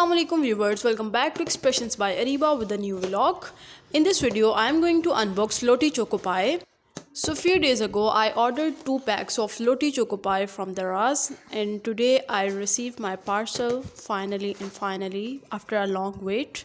Assalamu alaikum viewers, welcome back to Expressions by Areeba with a new vlog. In this video I am going to unbox Lotte Choco pie. So few days ago I ordered 2 packs of Lotte Choco pie from the Ras, and today I received my parcel finally after a long wait.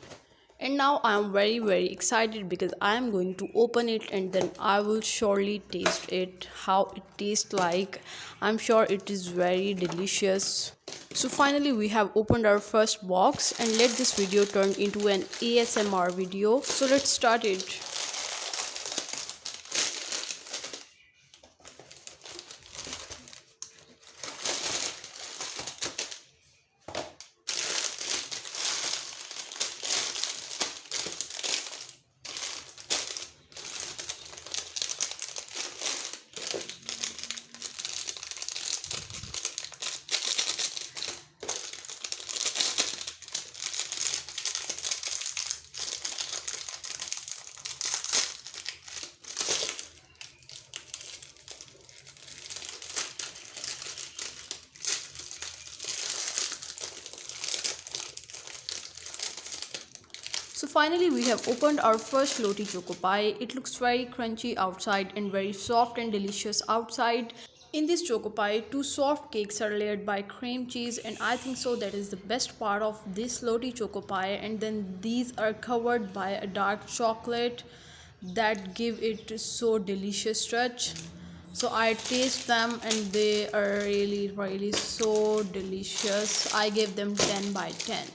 And now I am very excited because I am going to open it and then I will surely taste it, how it tastes like. I'm sure it is very delicious. So finally we have opened our first box, and let this video turn into an ASMR video. So let's start it. So finally we have opened our first Lotte Choco pie. It looks very crunchy outside and very soft and delicious outside. In this choco pie, 2 soft cakes are layered by cream cheese, and I think so that is the best part of this Lotte Choco pie. And then these are covered by a dark chocolate that give it so delicious stretch. So I taste them and they are really so delicious. I gave them 10 by 10.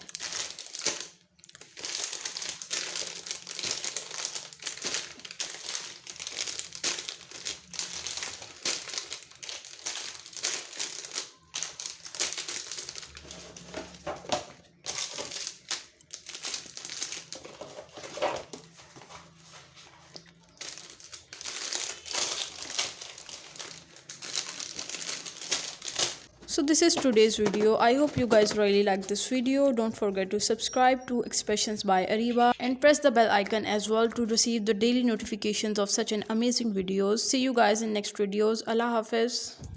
So this is today's video. I hope you guys really like this video. Don't forget to subscribe to Expressions by Areeba and press the bell icon as well to receive the daily notifications of such an amazing videos. See you guys in next videos. Allah Hafiz.